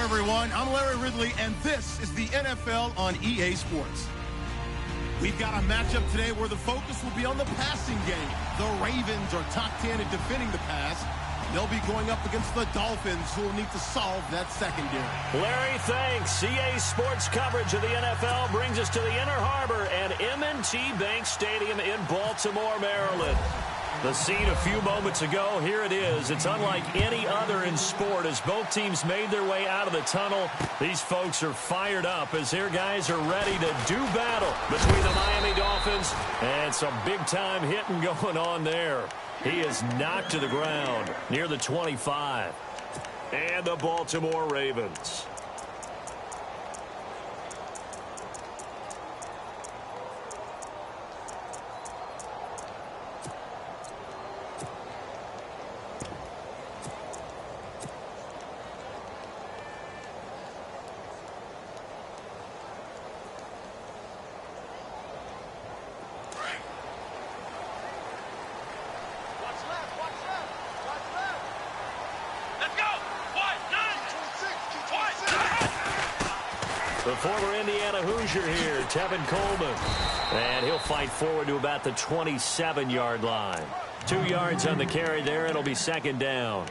everyone. I'm Larry Ridley, and this is the NFL on EA Sports. We've got a matchup today where the focus will be on the passing game. The Ravens are top 10 in defending the pass. They'll be going up against the Dolphins, who will need to solve that secondary. Larry, thanks. EA Sports coverage of the NFL brings us to the Inner Harbor and M&T Bank Stadium in Baltimore, Maryland. The scene a few moments ago, here it is. It's unlike any other in sport as both teams made their way out of the tunnel. These folks are fired up as their guys are ready to do battle between the Miami Dolphins and some big-time hitting going on there. He is knocked to the ground near the 25. And the Baltimore Ravens. The former Indiana Hoosier here, Tevin Coleman. And he'll fight forward to about the 27-yard line. 2 yards on the carry there. It'll be second down.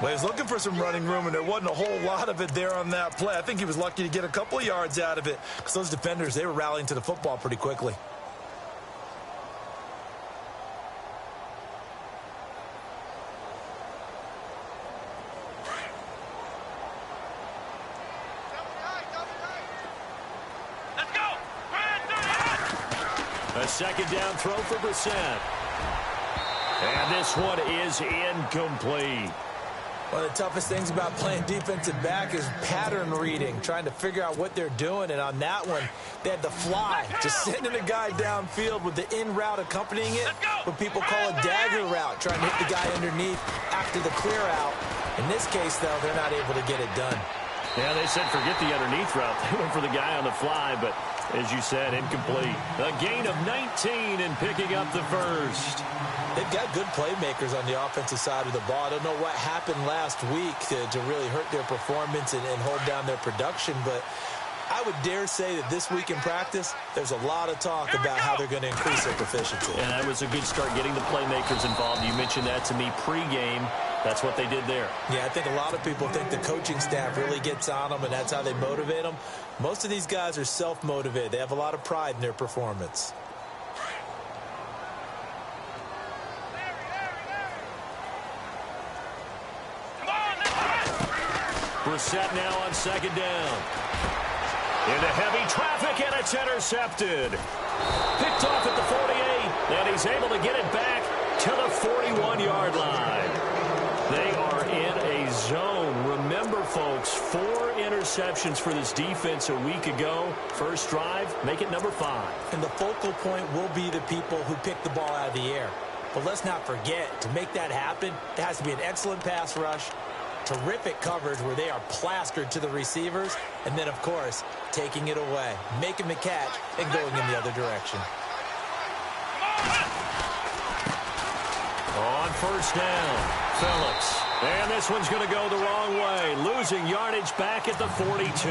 Well, he was looking for some running room, and there wasn't a whole lot of it there on that play. I think he was lucky to get a couple of yards out of it because those defenders, they were rallying to the football pretty quickly. A second down throw for Brissett. And this one is incomplete. One of the toughest things about playing defensive back is pattern reading, trying to figure out what they're doing. And on that one, they had the fly, just sending a guy downfield with the in route accompanying it, what people call a dagger route, trying to hit the guy underneath after the clear out. In this case, though, they're not able to get it done. Yeah, they said forget the underneath route. They went for the guy on the fly, but as you said, incomplete. A gain of 19 and picking up the first. They've got good playmakers on the offensive side of the ball. I don't know what happened last week to really hurt their performance and hold down their production, but I would dare say that this week in practice, there's a lot of talk about how they're going to increase their proficiency. And that was a good start getting the playmakers involved. You mentioned that to me pregame. That's what they did there. Yeah, I think a lot of people think the coaching staff really gets on them, and that's how they motivate them. Most of these guys are self-motivated. They have a lot of pride in their performance. Brissett now on second down. Into heavy traffic, and it's intercepted. Picked off at the 48, and he's able to get it back to the 41-yard line. They are in a zone. Remember, folks, 4 interceptions for this defense a week ago. First drive, make it number 5. And the focal point will be the people who pick the ball out of the air. But let's not forget, to make that happen, there has to be an excellent pass rush, terrific coverage where they are plastered to the receivers, and then, of course, taking it away, making the catch, and going in the other direction. On first down, Phillips. And this one's going to go the wrong way, losing yardage back at the 42.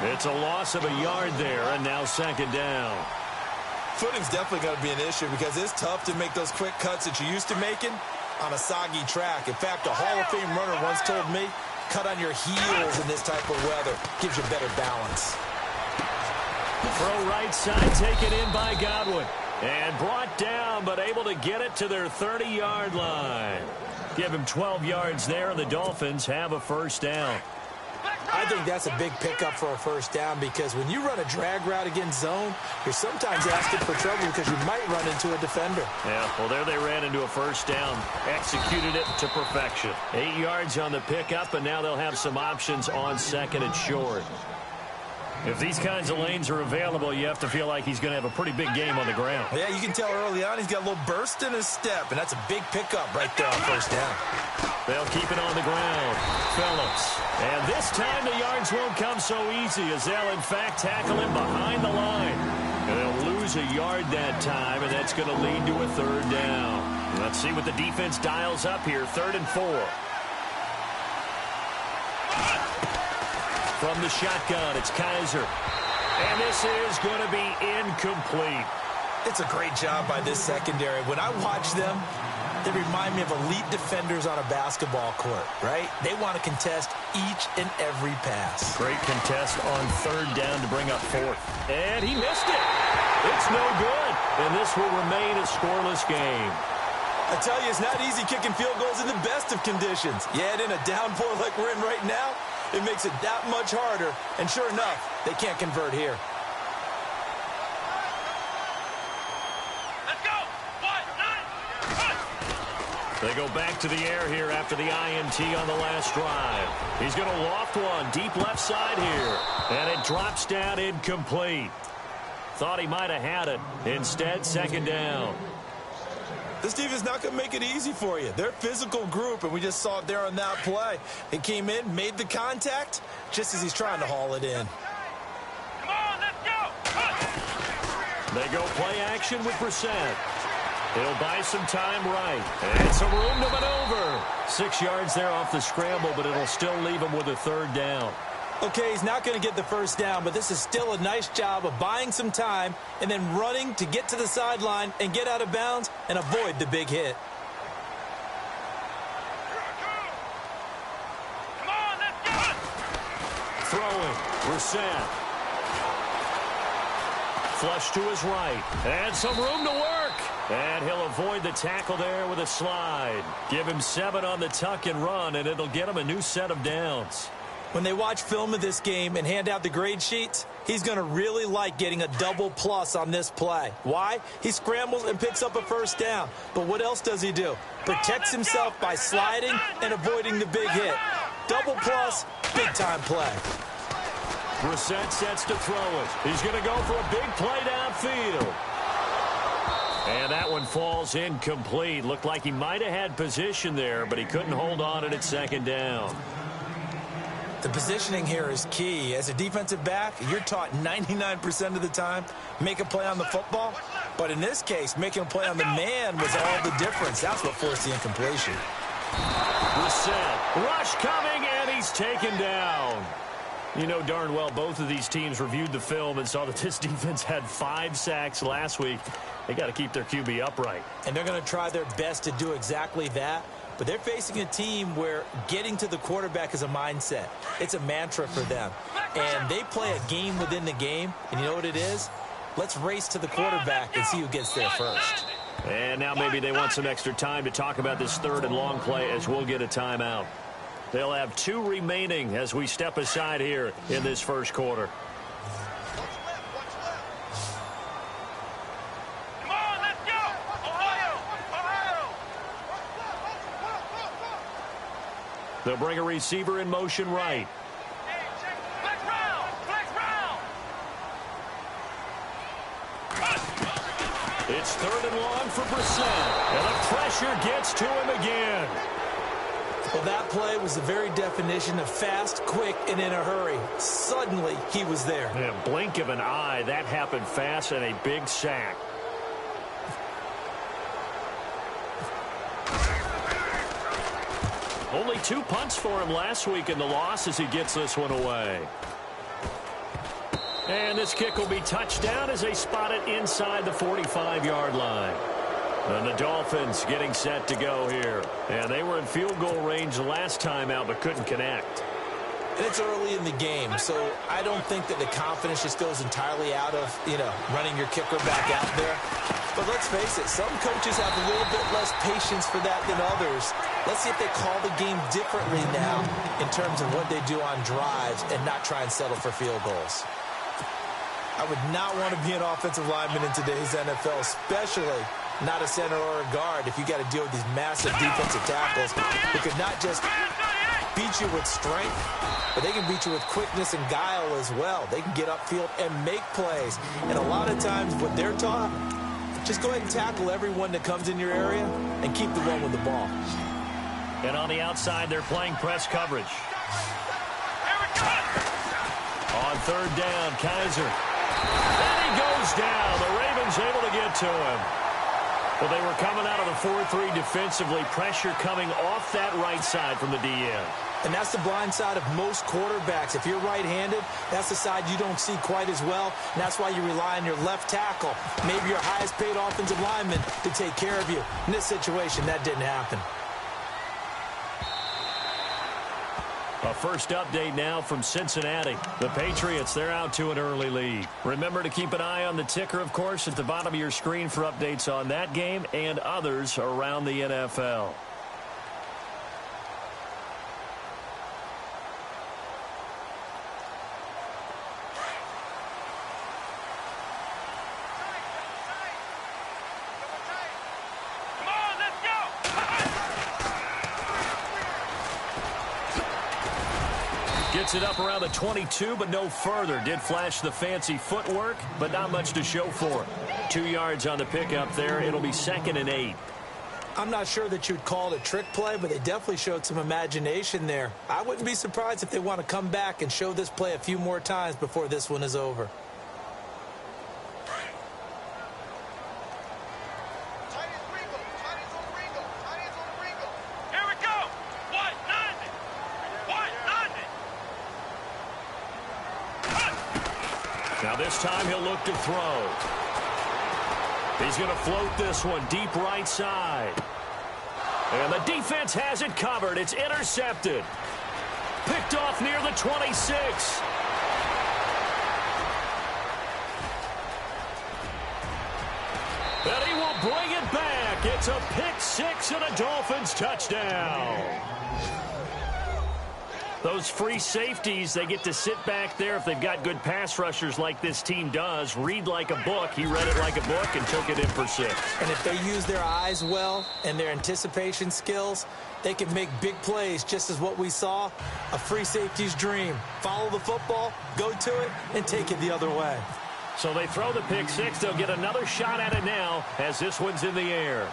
It's a loss of a yard there, and now second down. Footing's definitely going to be an issue because it's tough to make those quick cuts that you're used to making on a soggy track. In fact, a Hall of Fame runner once told me, cut on your heels in this type of weather. Gives you better balance. Throw right side, taken in by Godwin. And brought down, but able to get it to their 30-yard line. Give him 12 yards there, and the Dolphins have a first down. I think that's a big pickup for a first down because when you run a drag route against zone, you're sometimes asking for trouble because you might run into a defender. Yeah, well, there they ran into a first down. Executed it to perfection. 8 yards on the pickup, and now they'll have some options on second and short. If these kinds of lanes are available, you have to feel like he's going to have a pretty big game on the ground. Yeah, you can tell early on he's got a little burst in his step, and that's a big pickup right there on first down. They'll keep it on the ground. Phillips. And this time the yards won't come so easy as they'll, in fact, tackle him behind the line. And they'll lose a yard that time, and that's going to lead to a third down. Let's see what the defense dials up here. 3rd and 4. From the shotgun, it's Kaiser. And this is going to be incomplete. It's a great job by this secondary. When I watch them, they remind me of elite defenders on a basketball court, right? They want to contest each and every pass. Great contest on third down to bring up fourth. And he missed it. It's no good. And this will remain a scoreless game. I tell you, it's not easy kicking field goals in the best of conditions. Yet in a downpour like we're in right now, it makes it that much harder. And sure enough, they can't convert here. They go back to the air here after the INT on the last drive. He's going to loft one deep left side here. And it drops down incomplete. Thought he might have had it. Instead, second down. This defense is not going to make it easy for you. They're a physical group, and we just saw it there on that play. He came in, made the contact, just as he's trying to haul it in. Come on, let's go! They go play action with Brissett. He'll buy some time right. And some room to maneuver. 6 yards there off the scramble, but it'll still leave him with a third down. Okay, he's not going to get the first down, but this is still a nice job of buying some time and then running to get to the sideline and get out of bounds and avoid the big hit. Come on, let's go! Throwing. Brissett. Flush to his right. And some room to work. And he'll avoid the tackle there with a slide. Give him 7 on the tuck and run, and it'll get him a new set of downs. When they watch film of this game and hand out the grade sheets, he's going to really like getting a double plus on this play. Why? He scrambles and picks up a first down. But what else does he do? Protects himself by sliding and avoiding the big hit. Double plus, big-time play. Brissett sets to throw it. He's going to go for a big play downfield. And that one falls incomplete. Looked like he might have had position there, but he couldn't hold on at second down. The positioning here is key. As a defensive back, you're taught 99% of the time, make a play on the football. But in this case, making a play on the man was all the difference. That's what forced the incompletion. Brissett, rush coming, and he's taken down. You know darn well both of these teams reviewed the film and saw that this defense had 5 sacks last week. They got to keep their QB upright. And they're going to try their best to do exactly that. But they're facing a team where getting to the quarterback is a mindset. It's a mantra for them. And they play a game within the game. And you know what it is? Let's race to the quarterback and see who gets there first. And now maybe they want some extra time to talk about this third and long play as we'll get a timeout. They'll have 2 remaining as we step aside here in this first quarter. Come on, let's go! Ohio! Ohio! They'll bring a receiver in motion right. Flex round! Flex round! It's third and long for Brissett. And the pressure gets to him again. Well, that play was the very definition of fast, quick, and in a hurry. Suddenly, he was there. In a blink of an eye, that happened fast and a big sack. Only 2 punts for him last week in the loss as he gets this one away. And this kick will be touched down as they spot it inside the 45-yard line. And the Dolphins getting set to go here. And they were in field goal range the last time out but couldn't connect. And it's early in the game, so I don't think that the confidence just goes entirely out of, running your kicker back out there. But let's face it, some coaches have a little bit less patience for that than others. Let's see if they call the game differently now in terms of what they do on drives and not try and settle for field goals. I would not want to be an offensive lineman in today's NFL, especially not a center or a guard if you got to deal with these massive defensive tackles who could not just beat you with strength, but they can beat you with quickness and guile as well. They can get upfield and make plays. And a lot of times what they're taught, just go ahead and tackle everyone that comes in your area and keep the one with the ball. And on the outside, they're playing press coverage. On third down, Kaiser. And he goes down. The Ravens able to get to him. Well, they were coming out of the 4-3 defensively. Pressure coming off that right side from the DN. And that's the blind side of most quarterbacks. If you're right-handed, that's the side you don't see quite as well. And that's why you rely on your left tackle, maybe your highest-paid offensive lineman, to take care of you. In this situation, that didn't happen. A first update now from Cincinnati. The Patriots, they're out to an early lead. Remember to keep an eye on the ticker, of course, at the bottom of your screen for updates on that game and others around the NFL. Gets it up around the 22, but no further. Did flash the fancy footwork, but not much to show for it. 2 yards on the pickup there. It'll be 2nd and 8. I'm not sure that you'd call it a trick play, but they definitely showed some imagination there. I wouldn't be surprised if they want to come back and show this play a few more times before this one is over. Now this time he'll look to throw. He's going to float this one deep right side. And the defense has it covered. It's intercepted. Picked off near the 26. And he will bring it back. It's a pick six and a Dolphins touchdown. Those free safeties, they get to sit back there if they've got good pass rushers like this team does. Read like a book. He read it like a book and took it in for 6. And if they use their eyes well and their anticipation skills, they can make big plays, just as what we saw, a free safety's dream. Follow the football, go to it, and take it the other way. So they throw the pick six. They'll get another shot at it now as this one's in the air.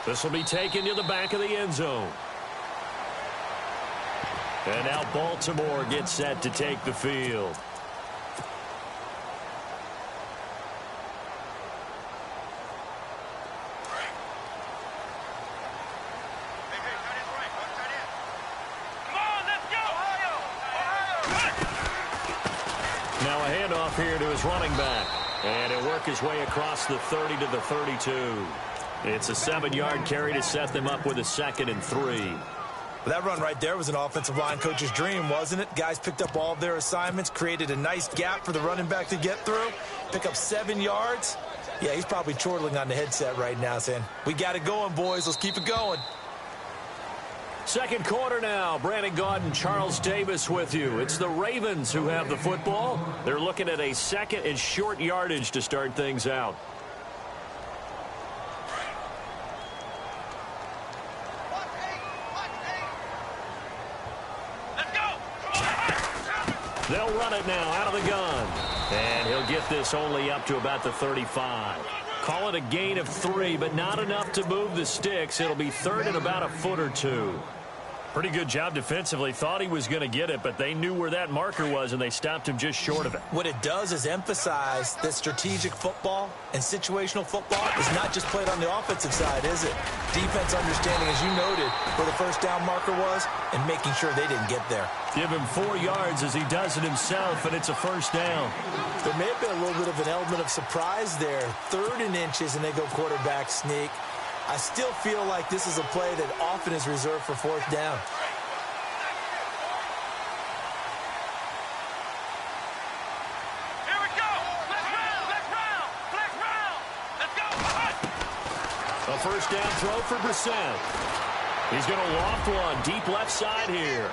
This will be taken to the back of the end zone. And now Baltimore gets set to take the field. Now a handoff here to his running back. And he'll work his way across the 30 to the 32. It's a 7-yard carry to set them up with a 2nd and 3. That run right there was an offensive line coach's dream, wasn't it? Guys picked up all of their assignments, created a nice gap for the running back to get through, pick up 7 yards. Yeah, he's probably chortling on the headset right now saying, we got it going, boys. Let's keep it going. Second quarter now. Brandon Gaudin, Charles Davis with you. It's the Ravens who have the football. They're looking at a 2nd and short yardage to start things out. They'll run it now out of the gun. And he'll get this only up to about the 35. Call it a gain of 3, but not enough to move the sticks. It'll be 3rd and about a foot or 2. Pretty good job defensively. Thought he was going to get it, but they knew where that marker was, and they stopped him just short of it. What it does is emphasize that strategic football and situational football is not just played on the offensive side, is it? Defense understanding, as you noted, where the first down marker was and making sure they didn't get there. Give him 4 yards as he does it himself, and it's a first down. There may have been a little bit of an element of surprise there. 3rd and inches, and they go quarterback sneak. I still feel like this is a play that often is reserved for 4th down. Here we go. Flex round. Let's go. A first down throw for Brissett. He's going to loft one deep left side here.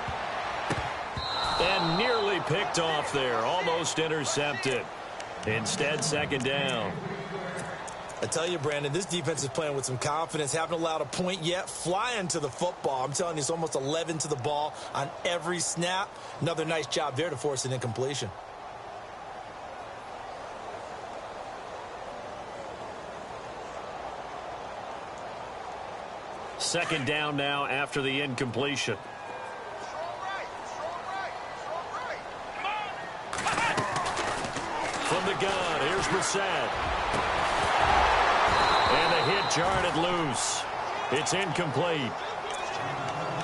And nearly picked off there. Almost intercepted. Instead, 2nd down. I tell you, Brandon, this defense is playing with some confidence. Haven't allowed a point yet. Flying to the football. I'm telling you, it's almost 11 to the ball on every snap. Another nice job there to force an incompletion. Second down now after the incompletion. From from the gun. Here's Brissett. And the hit jarred it loose. It's incomplete.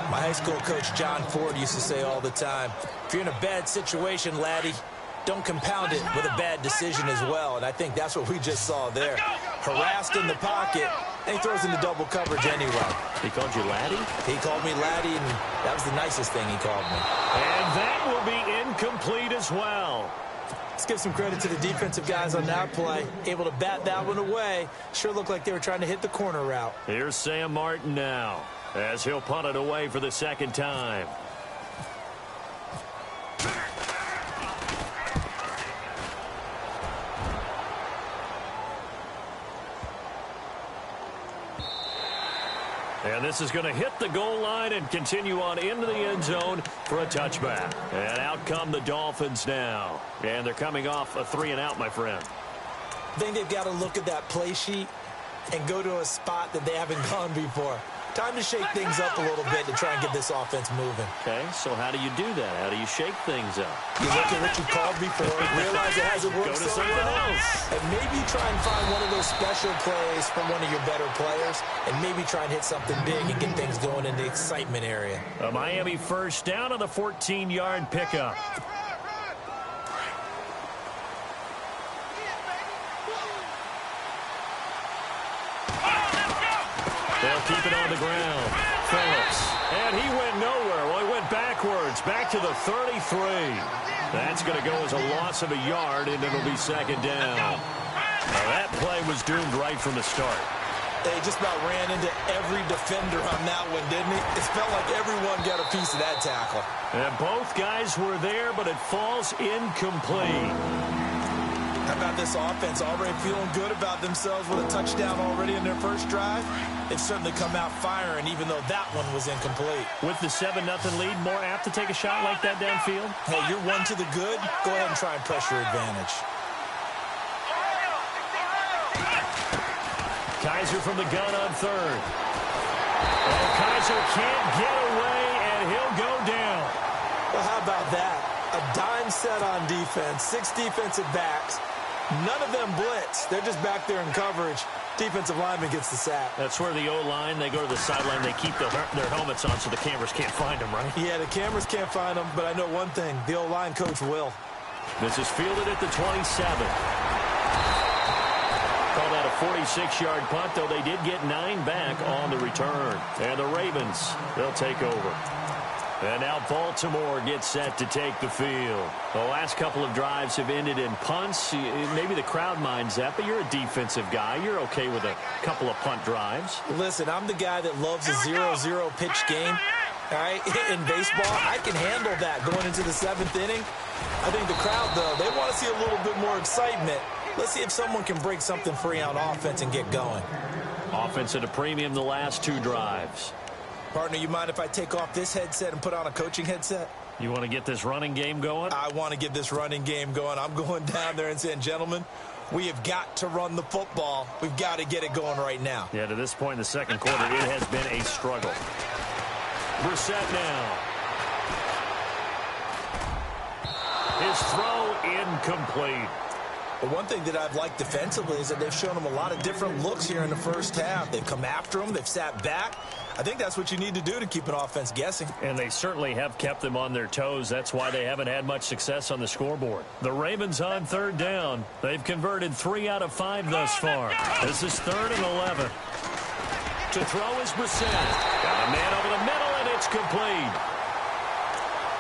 My high school coach, John Ford, used to say all the time, if you're in a bad situation, laddie, don't compound it with a bad decision as well. And I think that's what we just saw there. Harassed in the pocket, and he throws into double coverage anyway. He called you laddie? He called me laddie, and that was the nicest thing he called me. And that will be incomplete as well. Let's give some credit to the defensive guys on that play. Able to bat that one away. Sure looked like they were trying to hit the corner route. Here's Sam Martin now, as he'll punt it away for the second time. And this is going to hit the goal line and continue on into the end zone for a touchback. And out come the Dolphins now. And they're coming off a 3-and-out, my friend. I think they've got to look at that play sheet and go to a spot that they haven't gone before. Time to shake things up a little bit to try and get this offense moving. Okay, so how do you do that? How do you shake things up? You look at what you called before, realize it hasn't worked so well, and maybe try and find one of those special plays from one of your better players, and maybe try and hit something big and get things going in the excitement area. A Miami first down on the 14-yard pickup. They'll keep it on the ground. Phillips. And he went nowhere. Well, he went backwards. Back to the 33. That's going to go as a loss of a yard, and it'll be second down. Now, that play was doomed right from the start. They just about ran into every defender on that one, didn't he? It felt like everyone got a piece of that tackle. And both guys were there, but it falls incomplete. How about this offense already feeling good about themselves with a touchdown already in their first drive? They've certainly come out firing, even though that one was incomplete. With the 7-0 lead, more apt to take a shot like that downfield? Hey, you're one to the good. Go ahead and try and press your advantage. Kaiser from the gun on third. And Kaiser can't get away, and he'll go down. Well, how about that? A dime set on defense, 6 defensive backs. None of them blitz. They're just back there in coverage. Defensive lineman gets the sack. That's where the O-line, they go to the sideline, they keep their helmets on so the cameras can't find them, right? Yeah, the cameras can't find them, but I know one thing. The O-line coach will. This is fielded at the 27. Called out a 46-yard punt, though they did get 9 back on the return. And the Ravens, they'll take over. And now Baltimore gets set to take the field. The last couple of drives have ended in punts. Maybe the crowd minds that, but you're a defensive guy. You're okay with a couple of punt drives. Listen, I'm the guy that loves a 0-0 pitch game. All right, in baseball, I can handle that going into the 7th inning. I think the crowd, though, they want to see a little bit more excitement. Let's see if someone can break something free on offense and get going. Offense at a premium the last 2 drives. Partner, you mind if I take off this headset and put on a coaching headset? You want to get this running game going? I want to get this running game going. I'm going down there and saying, gentlemen, we have got to run the football. We've got to get it going right now. Yeah, to this point in the second quarter, it has been a struggle. Brissett now. His throw incomplete. But one thing that I've liked defensively is that they've shown them a lot of different looks here in the first half. They've come after them. They've sat back. I think that's what you need to do to keep an offense guessing. And they certainly have kept them on their toes. That's why they haven't had much success on the scoreboard. The Ravens on third down. They've converted 3 out of 5 thus far. This is 3rd and 11. To throw is Brissett. Got a man over the middle, and it's complete.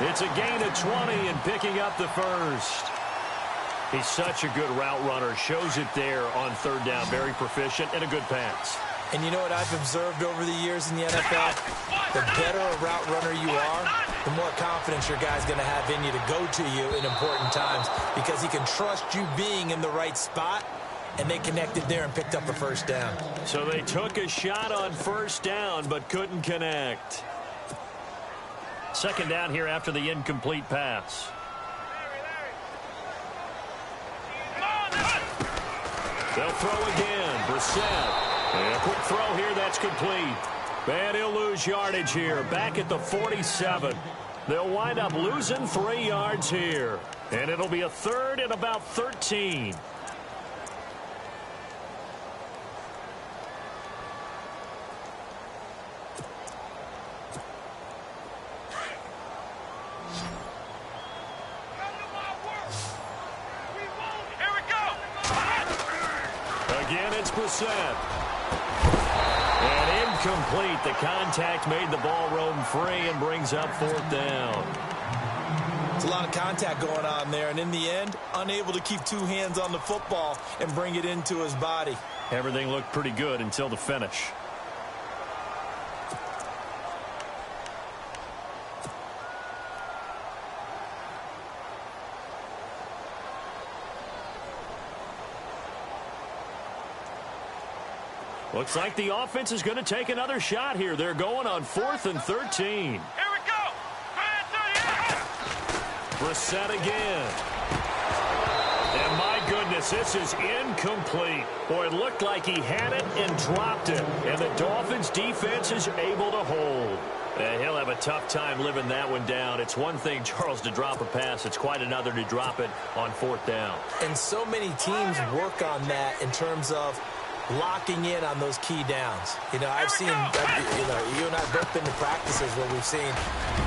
It's a gain of 20 and picking up the first. He's such a good route runner. Shows it there on third down. Very proficient and a good pass. And you know what I've observed over the years in the NFL? The better a route runner you are, the more confidence your guy's going to have in you to go to you in important times because he can trust you being in the right spot, and they connected there and picked up a first down. So they took a shot on first down but couldn't connect. Second down here after the incomplete pass. They'll throw again. Brissett. And a quick throw here, that's complete. And he'll lose yardage here, back at the 47. They'll wind up losing 3 yards here. And it'll be a third and about 13. Again, it's Brissett. And incomplete. The contact made the ball roam free and brings up fourth down. It's a lot of contact going on there, and in the end, unable to keep two hands on the football and bring it into his body. Everything looked pretty good until the finish. Looks like the offense is going to take another shot here. They're going on 4th and 13. Here we go. Brissett again. And my goodness, this is incomplete. Boy, it looked like he had it and dropped it. And the Dolphins defense is able to hold. And he'll have a tough time living that one down. It's one thing, Charles, to drop a pass. It's quite another to drop it on 4th down. And so many teams work on that in terms of locking in on those key downs. You know, I've seen, you and I have both been to practices where we've seen,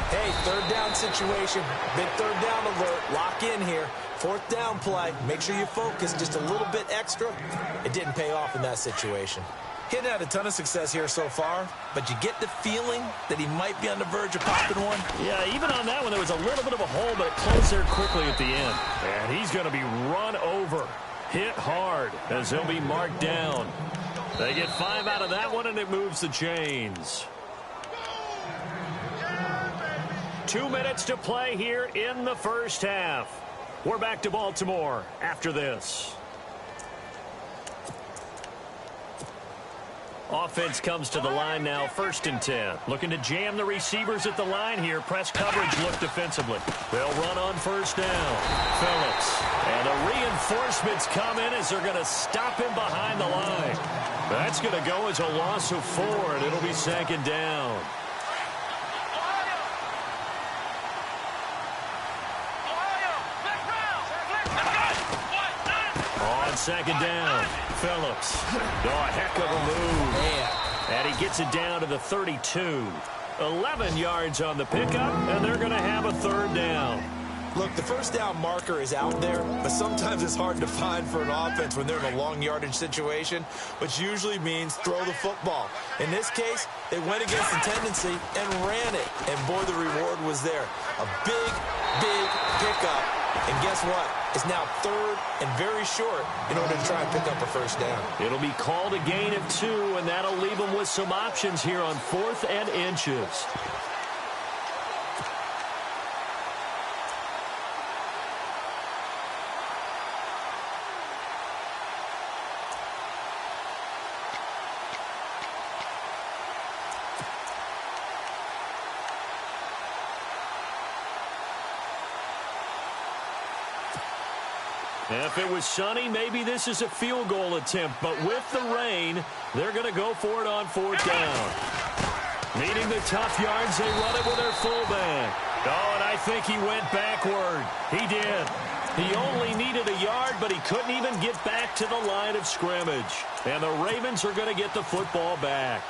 hey, 3rd down situation, big 3rd down alert, lock in here, 4th down play, make sure you focus just a little bit extra. It didn't pay off in that situation. He hadn't had a ton of success here so far, but you get the feeling that he might be on the verge of popping one. Yeah, even on that one, there was a little bit of a hole, but it closed there quickly at the end. And he's going to be run over. Hit hard as he'll be marked down. They get 5 out of that one, and it moves the chains. 2 minutes to play here in the first half. We're back to Baltimore after this. Offense comes to the line now, 1st and 10. Looking to jam the receivers at the line here. Press coverage look defensively. They'll run on 1st down. Phillips. And the reinforcements come in as they're going to stop him behind the line. That's going to go as a loss of 4, and it'll be 2nd down. On 2nd down, Phillips. Oh, a heck of a move. Man. And he gets it down to the 32. 11 yards on the pickup, and they're going to have a 3rd down. Look, the 1st down marker is out there, but sometimes it's hard to find for an offense when they're in a long yardage situation, which usually means throw the football. In this case, they went against the tendency and ran it, and boy, the reward was there. A big, big pickup, and guess what? It's now 3rd and very short in order to try and pick up a 1st down. It'll be called a gain of 2, and that'll leave them with some options here on 4th and inches. If it was sunny, maybe this is a field goal attempt, but with the rain, they're going to go for it on 4th down. Needing the tough yards, they run it with their fullback. Oh, and I think he went backward. He did. He only needed a yard, but he couldn't even get back to the line of scrimmage. And the Ravens are going to get the football back.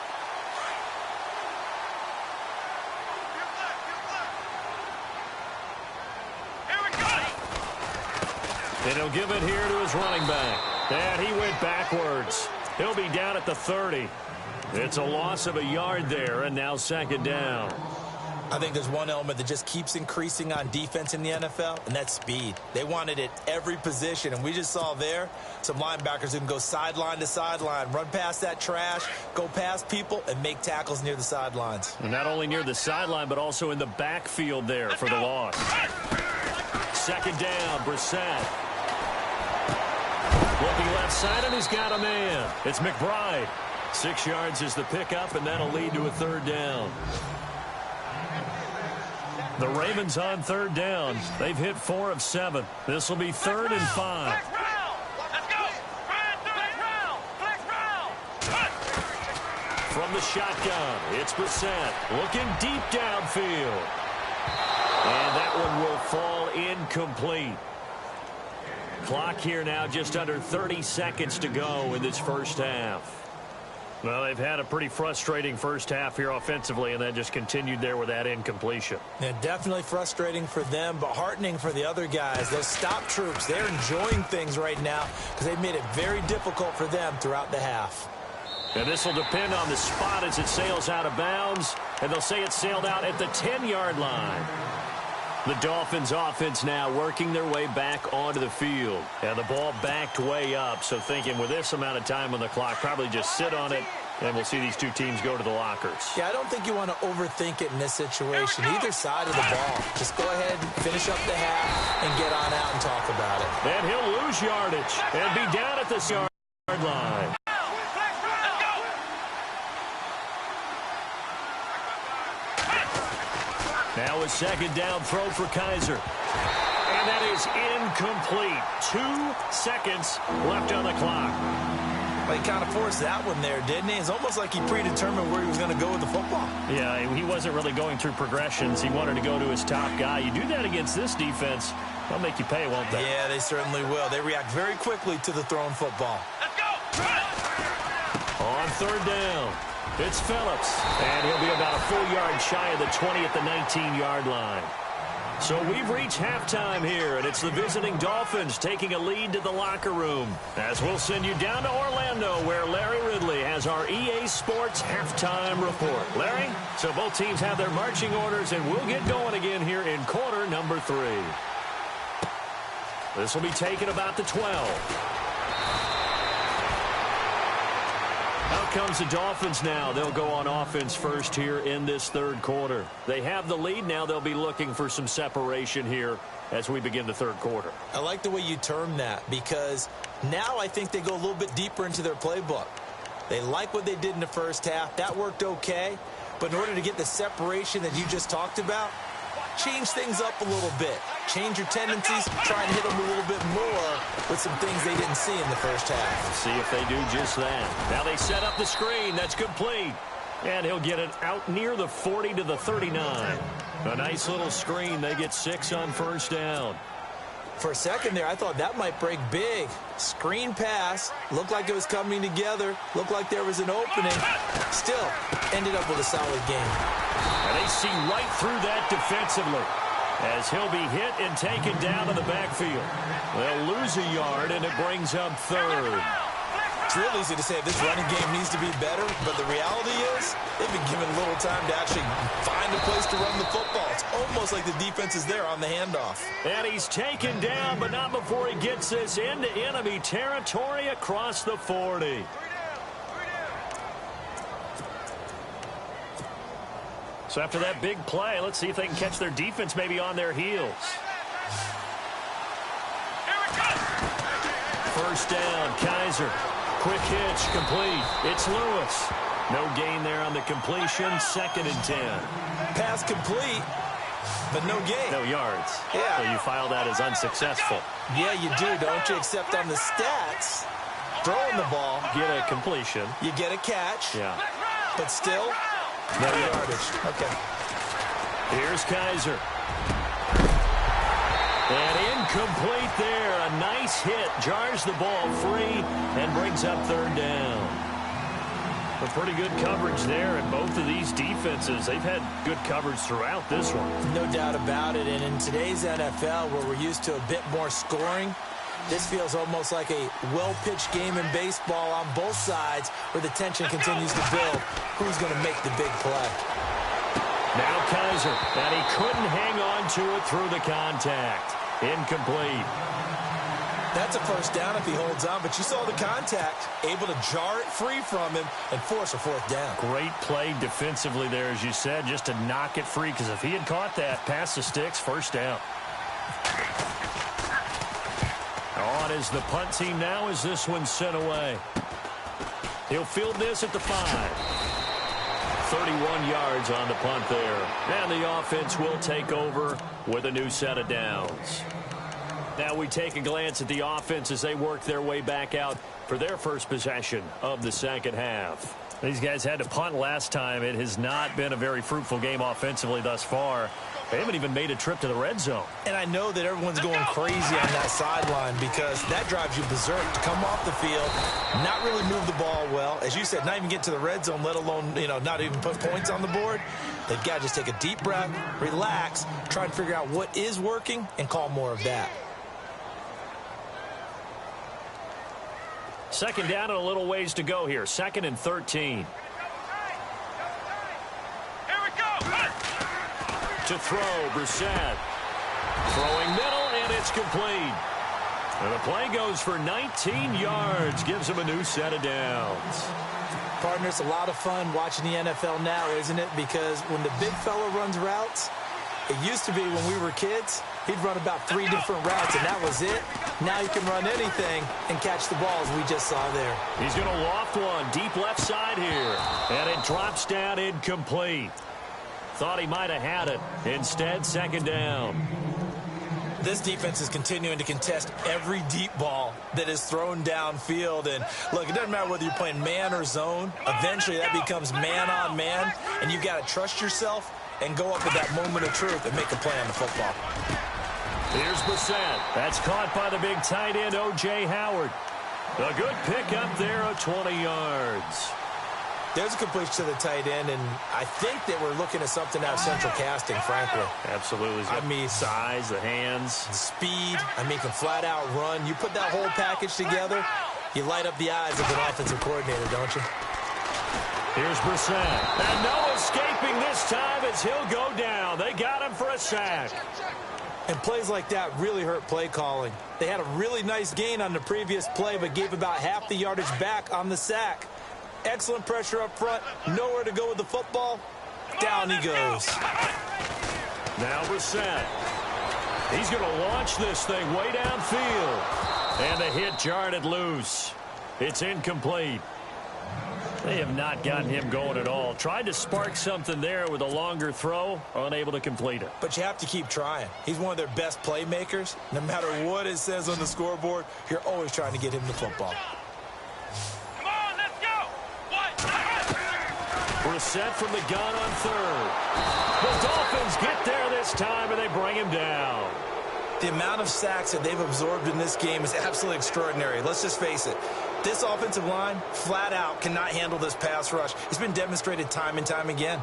And he'll give it here to his running back. And he went backwards. He'll be down at the 30. It's a loss of a yard there, and now 2nd down. I think there's one element that just keeps increasing on defense in the NFL, and that's speed. They want it at every position, and we just saw there some linebackers who can go sideline to sideline, run past that trash, go past people, and make tackles near the sidelines. And not only near the sideline, but also in the backfield there for the loss. 2nd down, Brissett. Looking left side, and he's got a man. It's McBride. 6 yards is the pickup, and that'll lead to a 3rd down. The Ravens on 3rd down. They've hit 4 of 7. This will be 3rd and 5. From the shotgun, it's Brissett looking deep downfield. And that one will fall incomplete. Clock here now just under 30 seconds to go in this first half. Well, they've had a pretty frustrating first half here offensively, and then just continued there with that incompletion. Yeah, definitely frustrating for them, but heartening for the other guys. Those stop troops, they're enjoying things right now because they've made it very difficult for them throughout the half. And this will depend on the spot as it sails out of bounds, and they'll say it sailed out at the 10-yard line. The Dolphins offense now working their way back onto the field. And the ball backed way up, so thinking with this amount of time on the clock, probably just sit on it, and we'll see these two teams go to the lockers. Yeah, I don't think you want to overthink it in this situation. Either side of the ball. Just go ahead, finish up the half, and get on out and talk about it. And he'll lose yardage and be down at the yard line. Now a second down throw for Kaiser. And that is incomplete. 2 seconds left on the clock. Well, he kind of forced that one there, didn't he? It's almost like he predetermined where he was going to go with the football. Yeah, he wasn't really going through progressions. He wanted to go to his top guy. You do that against this defense, they'll make you pay, won't they? Yeah, they certainly will. They react very quickly to the thrown football. Let's go! On third down, it's Phillips. And he'll be about a full yard shy of the 20 at the 19-yard line. So we've reached halftime here, and it's the visiting Dolphins taking a lead to the locker room. As we'll send you down to Orlando, where Larry Ridley has our EA Sports halftime report. Larry, so both teams have their marching orders, and we'll get going again here in quarter number 3. This will be taken about the 12. Out comes the Dolphins now. They'll go on offense first here in this third quarter. They have the lead. Now they'll be looking for some separation here as we begin the third quarter. I like the way you term that, because now I think they go a little bit deeper into their playbook. They like what they did in the first half. That worked okay. But in order to get the separation that you just talked about, change things up a little bit. Change your tendencies, try and hit them a little bit more with some things they didn't see in the first half. See if they do just that. Now they set up the screen. That's complete. And he'll get it out near the 40 to the 39. A nice little screen. They get 6 on first down. For a second there, I thought that might break big. Screen pass. Looked like it was coming together. Looked like there was an opening. Still, ended up with a solid game. And they see right through that defensively as he'll be hit and taken down to the backfield. They'll lose a yard, and it brings up third. It's real easy to say this running game needs to be better, but the reality is they've been given little time to actually find a place to run the football. It's almost like the defense is there on the handoff. And he's taken down, but not before he gets this into enemy territory across the 40. So after that big play, let's see if they can catch their defense maybe on their heels. First down, Kaiser. Quick hitch, complete. It's Lewis. No gain there on the completion. 2nd and 10. Pass complete, but no gain. No yards. Yeah. So you file that as unsuccessful. Yeah, you do, don't you? Except on the stats, throwing the ball, Get a completion. you get a catch, Yeah. but still, no yardage. Okay. Here's Kaiser. And incomplete there. A nice hit. Jars the ball free and brings up third down. A pretty good coverage there, and both of these defenses, they've had good coverage throughout this one. No doubt about it. And in today's NFL, where we're used to a bit more scoring, this feels almost like a well-pitched game in baseball on both sides, where the tension continues to build. Who's going to make the big play? Now Kaiser, and he couldn't hang on to it through the contact. Incomplete. That's a first down if he holds on, but you saw the contact, able to jar it free from him and force a fourth down. Great play defensively there, as you said, just to knock it free, because if he had caught that, past the sticks, first down. On is the punt team now as this one's sent away. He'll field this at the 5. 31 yards on the punt there. And the offense will take over with a new set of downs. Now we take a glance at the offense as they work their way back out for their first possession of the second half. These guys had to punt last time. It has not been a very fruitful game offensively thus far. They haven't even made a trip to the red zone. And I know that everyone's going crazy on that sideline because that drives you berserk to come off the field, not really move the ball well. As you said, not even get to the red zone, let alone, not even put points on the board. They've got to just take a deep breath, relax, try and figure out what is working, and call more of that. Second down and a little ways to go here. 2nd and 13. To throw, Brissett. Throwing middle, and it's complete. And the play goes for 19 yards. Gives him a new set of downs. Partner, it's a lot of fun watching the NFL now, isn't it? Because when the big fella runs routes, it used to be when we were kids, he'd run about 3 different routes, and that was it. Now he can run anything and catch the balls we just saw there. He's going to loft one deep left side here. And it drops down incomplete. Thought he might have had it. Instead, 2nd down. This defense is continuing to contest every deep ball that is thrown downfield. And, look, it doesn't matter whether you're playing man or zone. Eventually, that becomes man on man. And you've got to trust yourself and go up with that moment of truth and make a play on the football. Here's Brissett. That's caught by the big tight end, O.J. Howard. A good pickup there of 20 yards. There's a completion to the tight end, and I think that we're looking at something out of central casting, frankly. Absolutely. I mean, size, the hands. Speed. I mean, can flat out run. You put that whole package together, you light up the eyes of an offensive coordinator, don't you? Here's Brissett. And no escaping this time as he'll go down. They got him for a sack. And plays like that really hurt play calling. They had a really nice gain on the previous play, but gave about half the yardage back on the sack. Excellent pressure up front. Nowhere to go with the football. Down he goes. Now Brissett. He's going to launch this thing way downfield. And the hit jarred it loose. It's incomplete. They have not gotten him going at all. Tried to spark something there with a longer throw. Unable to complete it. But you have to keep trying. He's one of their best playmakers. No matter what it says on the scoreboard, you're always trying to get him the football. Brissett from the gun on 3rd. The Dolphins get there this time, and they bring him down. The amount of sacks that they've absorbed in this game is absolutely extraordinary. Let's just face it. This offensive line, flat out, cannot handle this pass rush. It's been demonstrated time and time again.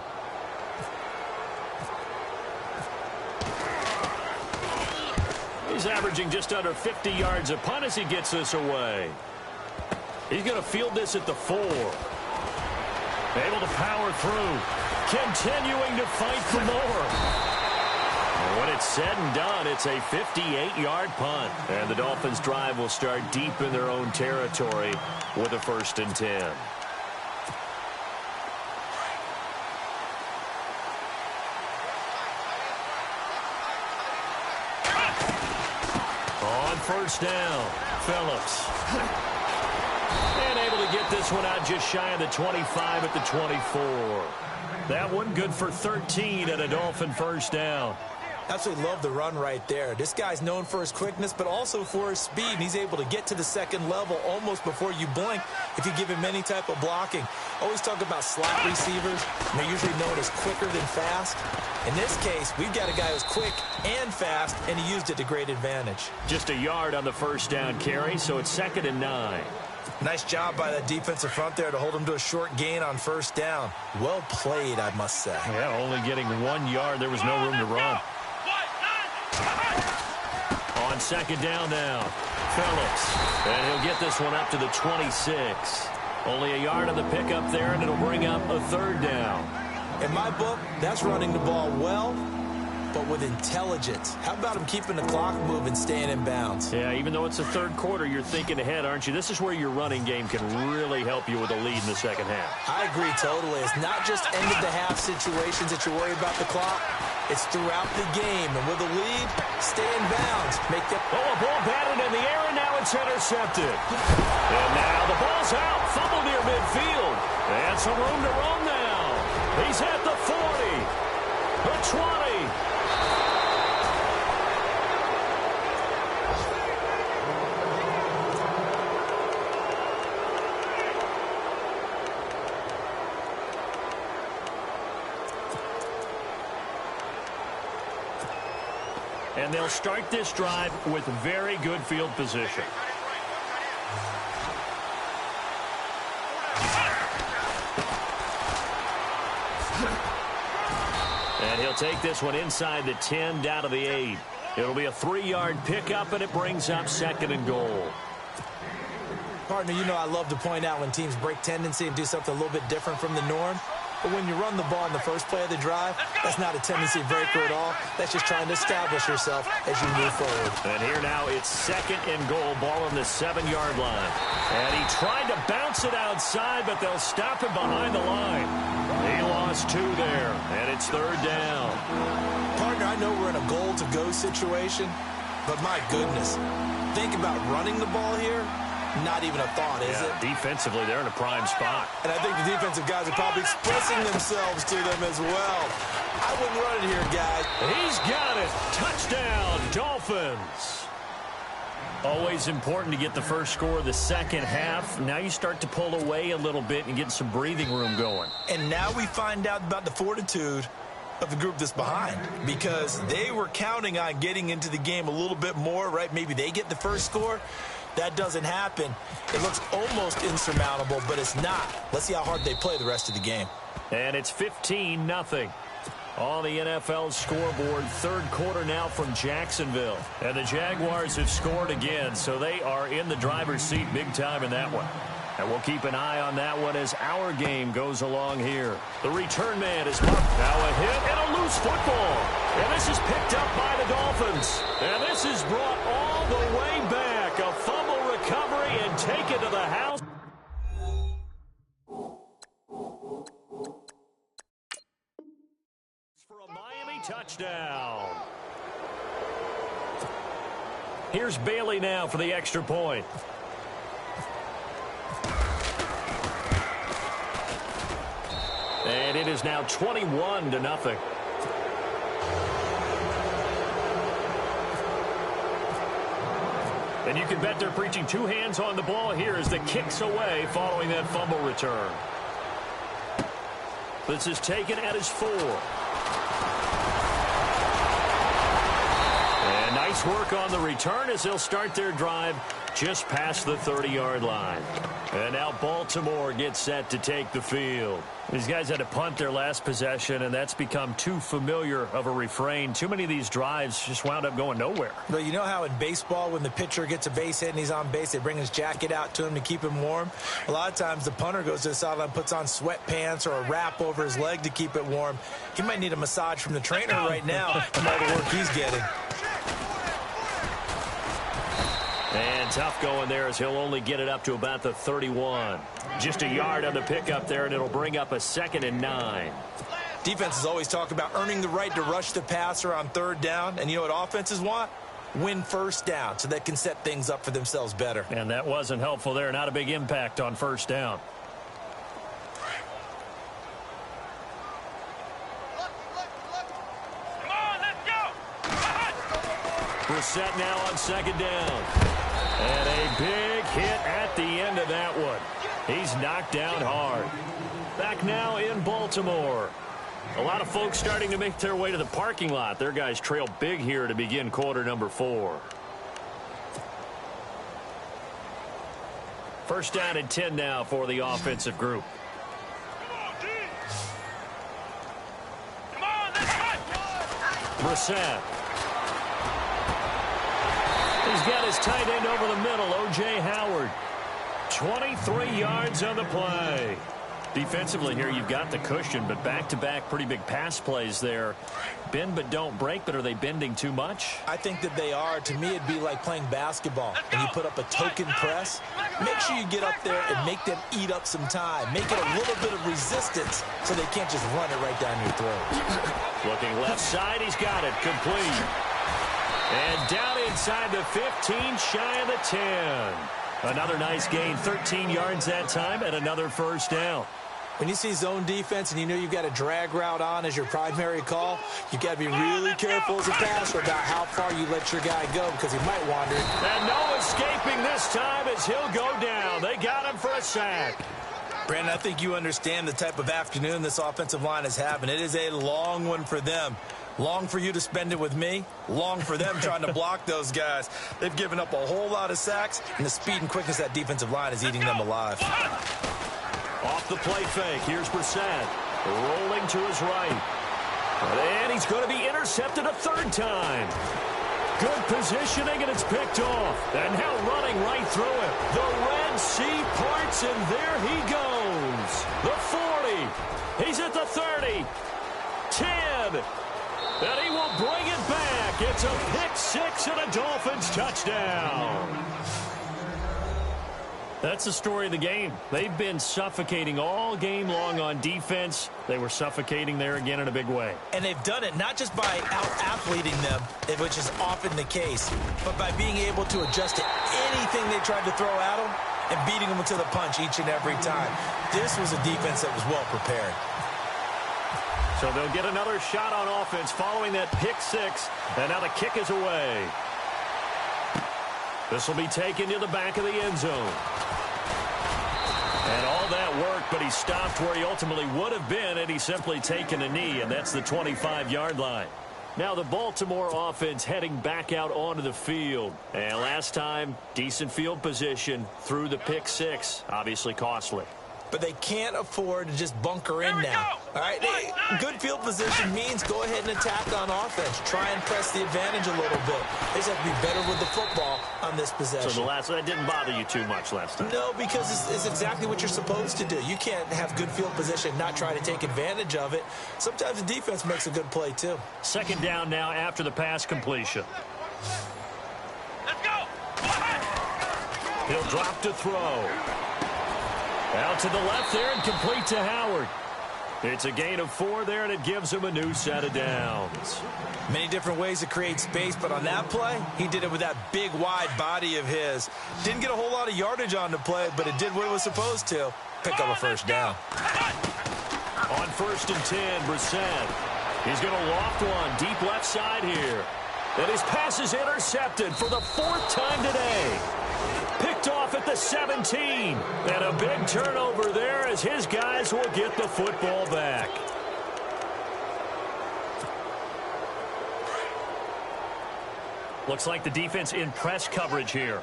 He's averaging just under 50 yards a punt as he gets this away. He's going to field this at the 4. Able to power through. Continuing to fight for more. And when it's said and done, it's a 58-yard punt. And the Dolphins' drive will start deep in their own territory with a 1st and 10. On 1st down, Phillips. And able to get this one out just shy of the 25 at the 24. That one good for 13 at a Dolphin 1st down. Absolutely love the run right there. This guy's known for his quickness, but also for his speed. And he's able to get to the 2nd level almost before you blink if you give him any type of blocking. Always talk about slot receivers, and they're usually known as quicker than fast. In this case, we've got a guy who's quick and fast, and he used it to great advantage. Just a yard on the 1st down carry, so it's 2nd and 9. Nice job by that defensive front there to hold him to a short gain on 1st down. Well played, I must say. Yeah, only getting 1 yard. There was no room to run. On 2nd down now, Phillips. And he'll get this one up to the 26. Only a yard on the pickup there, and it'll bring up a 3rd down. In my book, that's running the ball well, but with intelligence. How about him keeping the clock moving, staying in bounds? Yeah, even though it's the 3rd quarter, you're thinking ahead, aren't you? This is where your running game can really help you with a lead in the 2nd half. I agree totally. It's not just end-of-the-half situations that you worry about the clock. It's throughout the game. And with a lead, stay in bounds. Make the a ball batted in the air, and now it's intercepted. And now the ball's out. Fumble near midfield. And some room to run now. He's at the 40, the 20. And they'll start this drive with very good field position. And he'll take this one inside the 10, down to the 8. It'll be a 3-yard pickup, and it brings up 2nd and goal. Partner, you know I love to point out when teams break tendency and do something a little bit different from the norm. But when you run the ball in the first play of the drive, that's not a tendency breaker at all. That's just trying to establish yourself as you move forward. And here now it's 2nd and goal, ball on the 7-yard line. And he tried to bounce it outside, but they'll stop him behind the line. He lost 2 there, and it's 3rd down. Partner, I know we're in a goal-to-go situation, but my goodness, think about running the ball here. Not even a thought, is it? Defensively, they're in a prime spot. And I think the defensive guys are probably expressing themselves to them as well. I wouldn't run it here, guys. He's got it. Touchdown, Dolphins. Always important to get the first score of the second half. Now you start to pull away a little bit and get some breathing room going. And now we find out about the fortitude of the group that's behind, because they were counting on getting into the game a little bit more, right? Maybe they get the first score. That doesn't happen. It looks almost insurmountable, but it's not. Let's see how hard they play the rest of the game. And it's 15-0. On the NFL scoreboard, 3rd quarter now from Jacksonville. And the Jaguars have scored again, so they are in the driver's seat big time in that one. And we'll keep an eye on that one as our game goes along here. The return man is marked. Now a hit and a loose football. And this is picked up by the Dolphins. And this is brought all the way back. A fumble recovery and take it to the house. For a Miami touchdown. Here's Bailey now for the extra point. And it is now 21-0. And you can bet they're preaching 2 hands on the ball here as the kick's away following that fumble return. This is taken at his 4. And nice work on the return as they'll start their drive just past the 30-yard line. And now Baltimore gets set to take the field. These guys had to punt their last possession, and that's become too familiar of a refrain. Too many of these drives just wound up going nowhere. But you know how in baseball, when the pitcher gets a base hit and he's on base, they bring his jacket out to him to keep him warm? A lot of times the punter goes to the sideline, puts on sweatpants or a wrap over his leg to keep it warm. He might need a massage from the trainer right now from all the work he's getting. And tough going there as he'll only get it up to about the 31. Just a yard on the pickup there, and it'll bring up a 2nd and 9. Defenses always talk about earning the right to rush the passer on 3rd down. And you know what offenses want? Win 1st down so they can set things up for themselves better. And that wasn't helpful there. Not a big impact on 1st down. Come on, let's go. Brissett now on 2nd down. And a big hit at the end of that one. He's knocked down hard. Back now in Baltimore. A lot of folks starting to make their way to the parking lot. Their guys trail big here to begin quarter number 4. 1st down and 10 now for the offensive group. Come on, let's go. Brissett. He's got his tight end over the middle, O.J. Howard. 23 yards on the play. Defensively here, you've got the cushion, but back-to-back pretty big pass plays there. Bend but don't break, but are they bending too much? I think that they are. To me, it'd be like playing basketball. When you put up a token press, make sure you get up there and make them eat up some time. Make it a little bit of resistance so they can't just run it right down your throat. Looking left side, he's got it. Complete. And down inside the 15, shy of the 10. Another nice gain, 13 yards that time, and another 1st down. When you see zone defense and you know you've got a drag route on as your primary call, you've got to be really careful as a passer about how far you let your guy go because he might wander. And no escaping this time as he'll go down. They got him for a sack. Brandon, I think you understand the type of afternoon this offensive line is having. It is a long one for them. Long for you to spend it with me. Long for them trying to block those guys. They've given up a whole lot of sacks, and the speed and quickness of that defensive line is eating them alive. Off the play fake, here's Brissett. Rolling to his right. And he's going to be intercepted a third time. Good positioning, and it's picked off. And now running right through it. The Red Sea parts, and there he goes. The 40. He's at the 30. 10. And he will bring it back. It's a pick six and a Dolphins touchdown. That's the story of the game. They've been suffocating all game long on defense. They were suffocating there again in a big way. And they've done it not just by out-athleting them, which is often the case, but by being able to adjust to anything they tried to throw at them and beating them to the punch each and every time. This was a defense that was well prepared. So they'll get another shot on offense following that pick six, and now the kick is away. This will be taken to the back of the end zone. And all that work, but he stopped where he ultimately would have been, and he's simply taken a knee, and that's the 25-yard line. Now the Baltimore offense heading back out onto the field. And last time, decent field position through the pick six, obviously costly. But they can't afford to just bunker in now. All right, good field position means go ahead and attack on offense. Try and press the advantage a little bit. They just have to be better with the football on this possession. So that didn't bother you too much last time? No, because it's exactly what you're supposed to do. You can't have good field position, not try to take advantage of it. Sometimes the defense makes a good play, too. Second down now after the pass completion. Let's go. He'll drop to throw. Out to the left there and complete to Howard. It's a gain of 4 there, and it gives him a new set of downs. Many different ways to create space, but on that play, he did it with that big, wide body of his. Didn't get a whole lot of yardage on the play, but it did what it was supposed to. Pick up a first down. On 1st and 10, Brissett. He's going to loft one deep left side here. And his pass is intercepted for the 4th time today. Picked off at the 17. And a big turnover there as his guys will get the football back. Looks like the defense in press coverage here.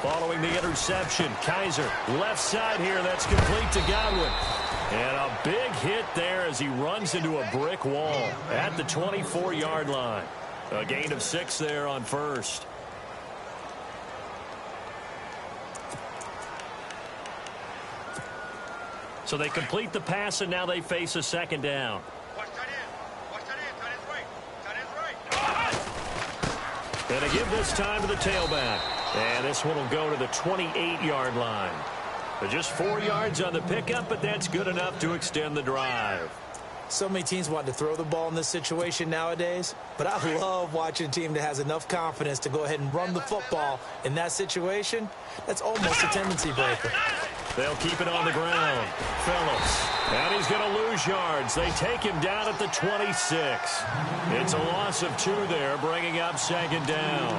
Following the interception, Kaiser left side here. That's complete to Godwin. And a big hit there as he runs into a brick wall at the 24-yard line. A gain of 6 there on 1st. So they complete the pass, and now they face a 2nd down. Watch that in. Watch that in. Tight end's right. And to give this time to the tailback. And this one will go to the 28-yard line. Just 4 yards on the pickup, but that's good enough to extend the drive. So many teams want to throw the ball in this situation nowadays, but I love watching a team that has enough confidence to go ahead and run the football in that situation. That's almost a tendency breaker. They'll keep it on the ground. Phillips. And he's going to lose yards. They take him down at the 26. It's a loss of 2 there, bringing up 2nd down.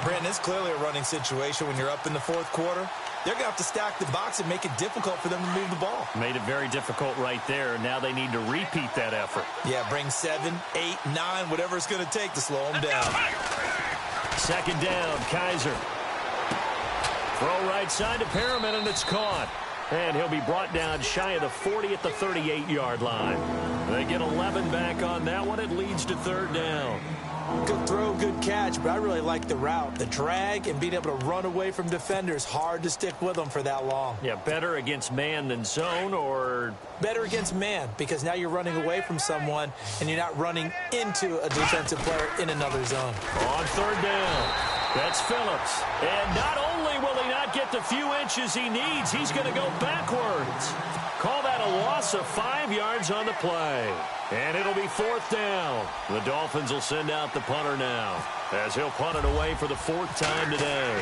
Brandon, it's clearly a running situation when you're up in the 4th quarter. They're going to have to stack the box and make it difficult for them to move the ball. Made it very difficult right there. Now they need to repeat that effort. Yeah, bring 7, 8, 9, whatever it's going to take to slow them down. 2nd down, Kaiser. Throw right side to Perriman, and it's caught. And he'll be brought down shy of the 40 at the 38-yard line. They get 11 back on that one. It leads to 3rd down. Good throw, good catch, but I really like the route. The drag and being able to run away from defenders, hard to stick with them for that long. Yeah, better against man than zone, or? Better against man, because now you're running away from someone and you're not running into a defensive player in another zone. On 3rd down, that's Phillips. And not only will he not get the few inches he needs, he's going to go backwards. Call that a loss of 5 yards on the play. And it'll be 4th down. The Dolphins will send out the punter now, as he'll punt it away for the 4th time today.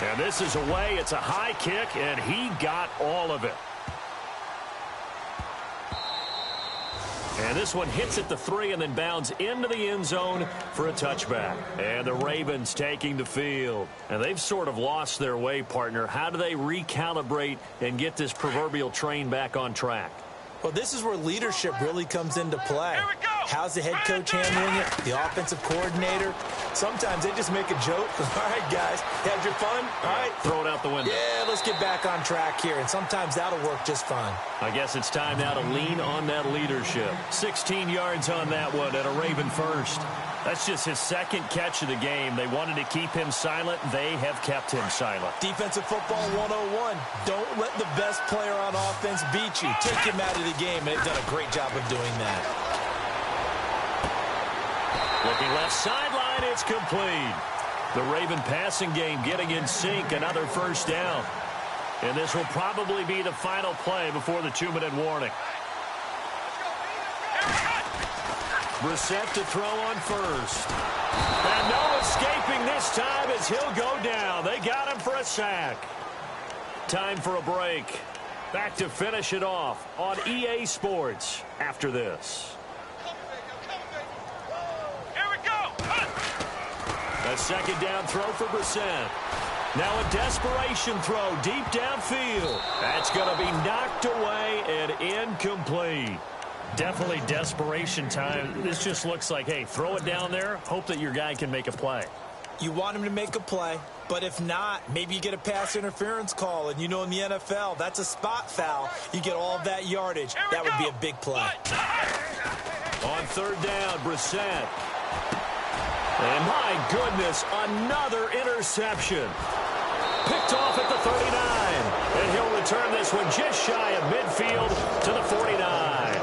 And this is away. It's a high kick, and he got all of it. And this one hits at the 3 and then bounds into the end zone for a touchback. And the Ravens taking the field. And they've sort of lost their way, partner. How do they recalibrate and get this proverbial train back on track? Well, this is where leadership really comes into play. Here we go. How's the head coach handling it? The offensive coordinator? Sometimes they just make a joke. All right, guys, had your fun? All right. Throw it out the window. Yeah, let's get back on track here, and sometimes that'll work just fine. I guess it's time now to lean on that leadership. 16 yards on that one at a Raven first. That's just his second catch of the game. They wanted to keep him silent. They have kept him silent. Defensive football 101. Don't let the best player on offense beat you. Take him out of the game, and they've done a great job of doing that. Looking left sideline, it's complete. The Raven passing game getting in sync, another first down. And this will probably be the final play before the 2-minute warning. Brissett to throw on first. And no escaping this time as he'll go down. They got him for a sack. Time for a break. Back to finish it off on EA Sports after this. A second down throw for Brissett. Now a desperation throw deep downfield. That's going to be knocked away and incomplete. Definitely desperation time. This just looks like, hey, throw it down there. Hope that your guy can make a play. You want him to make a play, but if not, maybe you get a pass interference call, and you know in the NFL, that's a spot foul. You get all of that yardage. That would be a big play. On third down, Brissett. And my goodness, another interception. Picked off at the 39. And he'll return this one just shy of midfield to the 49.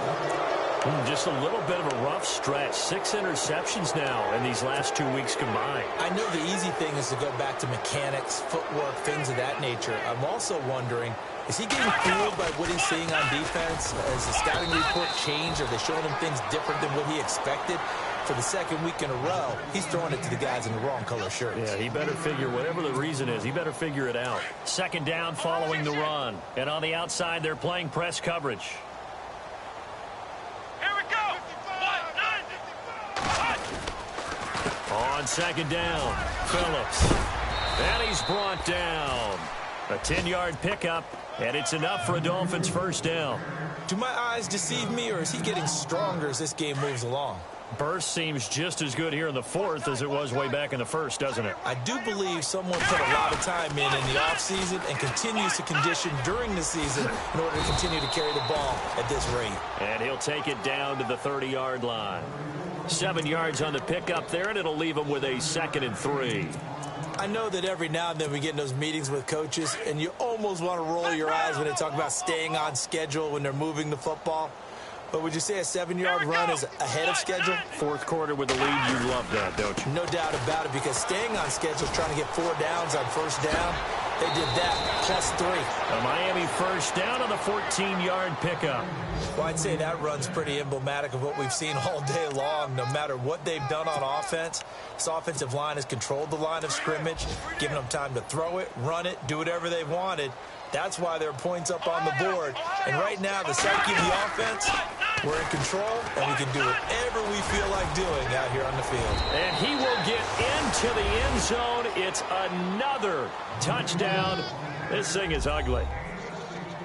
Just a little bit of a rough stretch. 6 interceptions now in these last 2 weeks combined. I know the easy thing is to go back to mechanics, footwork, things of that nature. I'm also wondering, is he getting fooled by what he's seeing on defense? Has the scouting report changed? Are they showing him things different than what he expected? For the second week in a row, he's throwing it to the guys in the wrong color shirts. Yeah, he better figure, whatever the reason is, he better figure it out. Second down following the run. And on the outside, they're playing press coverage. Here we go. On second down, Phillips. And he's brought down. A 10-yard pickup, and it's enough for a Dolphins first down. Do my eyes deceive me, or is he getting stronger as this game moves along? Burst seems just as good here in the fourth as it was way back in the first, doesn't it? I do believe someone put a lot of time in the offseason and continues to condition during the season in order to continue to carry the ball at this rate. And he'll take it down to the 30-yard line. 7 yards on the pickup there, and it'll leave him with a 2nd and 3. I know that every now and then we get in those meetings with coaches, and you almost want to roll your eyes when they talk about staying on schedule when they're moving the football. But would you say a 7-yard run is ahead of schedule? Fourth quarter with the lead, you love that, don't you? No doubt about it, because staying on schedule, trying to get 4 downs on first down, they did that, plus 3. A Miami first down on the 14-yard pickup. Well, I'd say that run's pretty emblematic of what we've seen all day long. No matter what they've done on offense, this offensive line has controlled the line of scrimmage, given them time to throw it, run it, do whatever they wanted. That's why there are points up on the board. And right now, the psyche of the offense, we're in control, and we can do whatever we feel like doing out here on the field. And he will get into the end zone. It's another touchdown. This thing is ugly.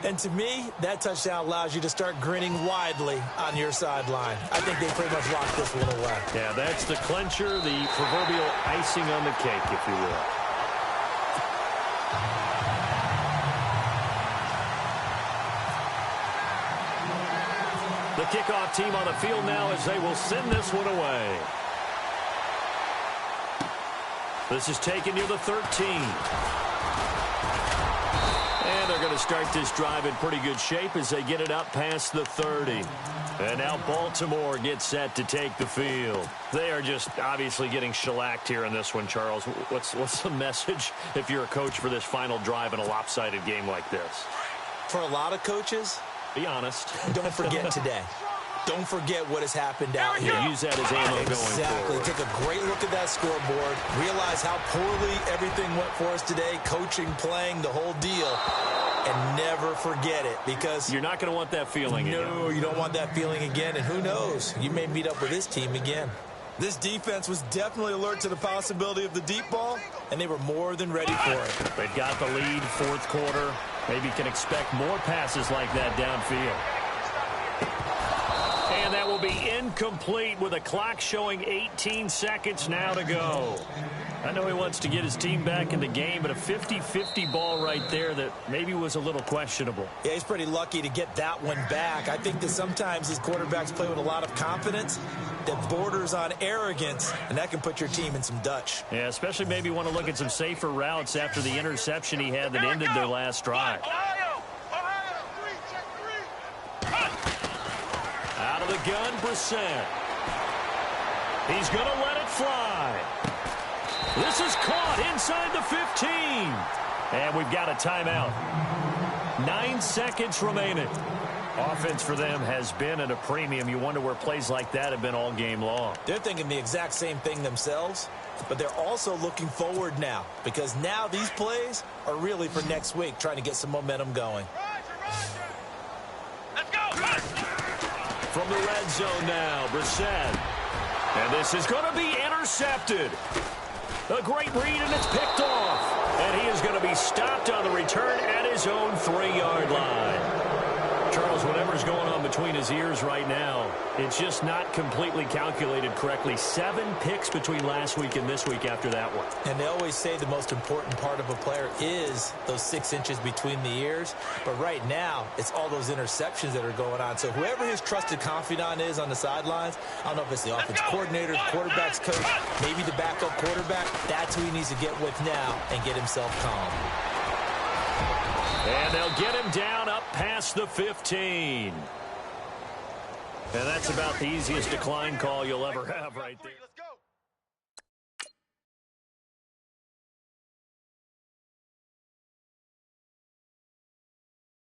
And to me, that touchdown allows you to start grinning widely on your sideline. I think they pretty much locked this one away. Yeah, that's the clincher, the proverbial icing on the cake, if you will. The kickoff team on the field now as they will send this one away. This is taken near the 13. And they're going to start this drive in pretty good shape as they get it up past the 30. And now Baltimore gets set to take the field. They are just obviously getting shellacked here in this one, Charles. What's the message if you're a coach for this final drive in a lopsided game like this? For a lot of coaches, be honest. Don't forget today. Don't forget what has happened out here. Use that as ammo going forward. Exactly. Take a great look at that scoreboard. Realize how poorly everything went for us today. Coaching, playing, the whole deal. And never forget it, because you're not going to want that feeling again. No, you don't want that feeling again. And who knows? You may meet up with this team again. This defense was definitely alert to the possibility of the deep ball, and they were more than ready for it. They've got the lead, fourth quarter. Maybe can expect more passes like that downfield. be incomplete with a clock showing 18 seconds now to go. I know he wants to get his team back in the game, but a 50-50 ball right there that maybe was a little questionable. Yeah, he's pretty lucky to get that one back. I think that sometimes these quarterbacks play with a lot of confidence that borders on arrogance, and that can put your team in some Dutch. Yeah, especially maybe want to look at some safer routes after the interception he had that ended their last drive. Out of the gun, Brissett. He's going to let it fly. This is caught inside the 15. And we've got a timeout. 9 seconds remaining. Offense for them has been at a premium. You wonder where plays like that have been all game long. They're thinking the exact same thing themselves, but they're also looking forward now because now these plays are really for next week, trying to get some momentum going. Let's go. From the red zone now, Brissett. And this is going to be intercepted. A great read, and it's picked off. And he is going to be stopped on the return at his own 3-yard line. Charles, whatever's going on between his ears right now, it's just not completely calculated correctly. 7 picks between last week and this week after that one. And they always say the most important part of a player is those 6 inches between the ears. But right now, it's all those interceptions that are going on. So whoever his trusted confidant is on the sidelines, I don't know if it's the offense coordinator, the quarterback's coach, maybe the backup quarterback, that's who he needs to get with now and get himself calm. And they'll get him down up past the 15. And that's about the easiest decline call you'll ever have right there.